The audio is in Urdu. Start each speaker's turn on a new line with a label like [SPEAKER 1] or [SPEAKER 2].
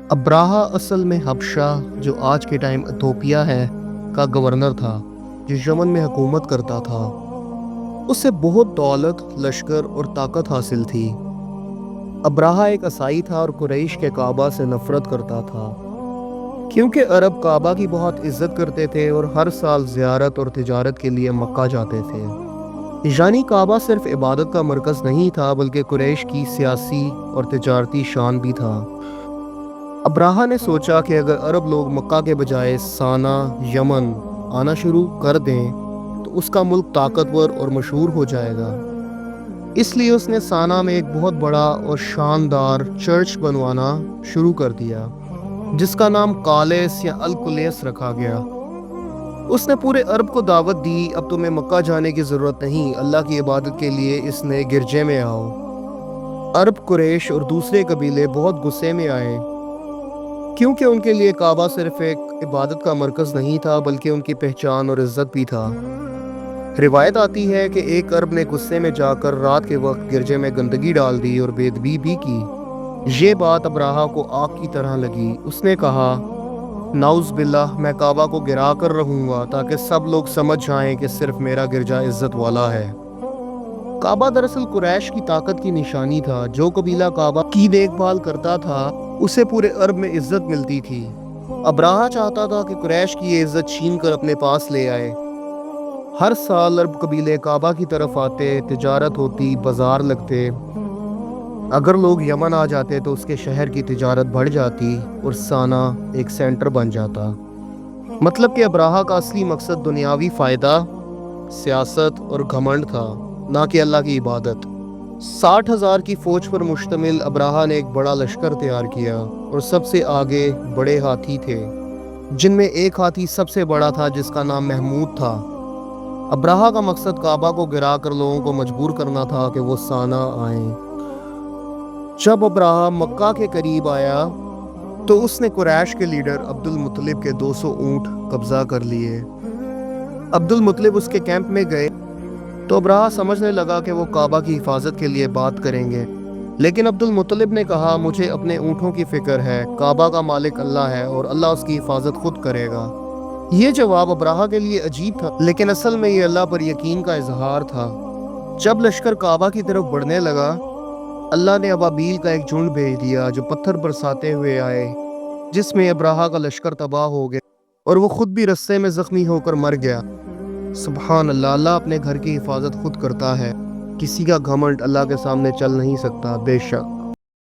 [SPEAKER 1] ابراہا اصل میں حبشہ جو آج کے ٹائم ایتھوپیا ہے کا گورنر تھا، جو یمن میں حکومت کرتا تھا۔ اسے بہت دولت، لشکر اور طاقت حاصل تھی۔ ابراہا ایک عیسائی تھا اور قریش کے کعبہ سے نفرت کرتا تھا، کیونکہ عرب کعبہ کی بہت عزت کرتے تھے اور ہر سال زیارت اور تجارت کے لیے مکہ جاتے تھے۔ یعنی کعبہ صرف عبادت کا مرکز نہیں تھا بلکہ قریش کی سیاسی اور تجارتی شان بھی تھا۔ ابراہا نے سوچا کہ اگر عرب لوگ مکہ کے بجائے سانا، یمن آنا شروع کر دیں تو اس کا ملک طاقتور اور مشہور ہو جائے گا۔ اس لیے اس نے سانا میں ایک بہت بڑا اور شاندار چرچ بنوانا شروع کر دیا، جس کا نام کالیس یا الکلیس رکھا گیا۔ اس نے پورے عرب کو دعوت دی، اب تمہیں مکہ جانے کی ضرورت نہیں، اللہ کی عبادت کے لیے اس نئے گرجے میں آؤ۔ عرب، قریش اور دوسرے قبیلے بہت غصے میں آئے، کیونکہ ان کے لیے کعبہ صرف ایک عبادت کا مرکز نہیں تھا بلکہ ان کی پہچان اور عزت بھی تھا۔ روایت آتی ہے کہ ایک عرب نے غصے میں جا کر رات کے وقت گرجے میں گندگی ڈال دی اور بے ادبی بھی کی۔ یہ بات ابراہا کو آگ کی طرح لگی۔ اس نے کہا، نعوذ باللہ، میں کعبہ کو گرا کر رہوں گا تاکہ سب لوگ سمجھ جائیں کہ صرف میرا گرجا عزت والا ہے۔ کعبہ دراصل قریش کی طاقت کی نشانی تھا۔ جو قبیلہ کعبہ کی دیکھ بھال کرتا تھا اسے پورے عرب میں عزت ملتی تھی۔ ابراہا چاہتا تھا کہ قریش کی یہ عزت چھین کر اپنے پاس لے آئے۔ ہر سال عرب قبیلے کعبہ کی طرف آتے، تجارت ہوتی، بازار لگتے۔ اگر لوگ یمن آ جاتے تو اس کے شہر کی تجارت بڑھ جاتی اور سانا ایک سینٹر بن جاتا۔ مطلب کہ ابراہا کا اصلی مقصد دنیاوی فائدہ، سیاست اور گھمنڈ تھا، نہ کہ اللہ کی عبادت۔ 60,000 کی فوج پر مشتمل ابراہا نے ایک بڑا لشکر تیار کیا اور سب سے آگے بڑے ہاتھی تھے، جن میں ایک ہاتھی سب سے بڑا تھا جس کا نام محمود تھا۔ ابراہا کا مقصد کعبہ کو گرا کر لوگوں کو مجبور کرنا تھا کہ وہ سانا آئیں۔ جب ابراہا مکہ کے قریب آیا تو اس نے قریش کے لیڈر عبد المطلب کے 200 اونٹ قبضہ کر لیے۔ عبد المطلب اس کے کیمپ میں گئے تو ابراہا سمجھنے لگا کہ وہ کعبہ کی حفاظت کے لیے بات کریں گے، لیکن عبد المطلب نے کہا، مجھے اپنے اونٹوں کی فکر ہے، کعبہ کا مالک اللہ ہے اور اللہ اس کی حفاظت خود کرے گا۔ یہ جواب ابراہا کے لیے عجیب تھا، لیکن اصل میں یہ اللہ پر یقین کا اظہار تھا۔ جب لشکر کعبہ کی طرف بڑھنے لگا، اللہ نے ابابیل کا ایک جھنڈ بھیج دیا جو پتھر برساتے ہوئے آئے، جس میں ابراہا کا لشکر تباہ ہو گیا اور وہ خود بھی رستے میں زخمی ہو کر مر گیا۔ سبحان اللہ، اللہ اپنے گھر کی حفاظت خود کرتا ہے۔ کسی کا گھمنڈ اللہ کے سامنے چل نہیں سکتا، بے شک۔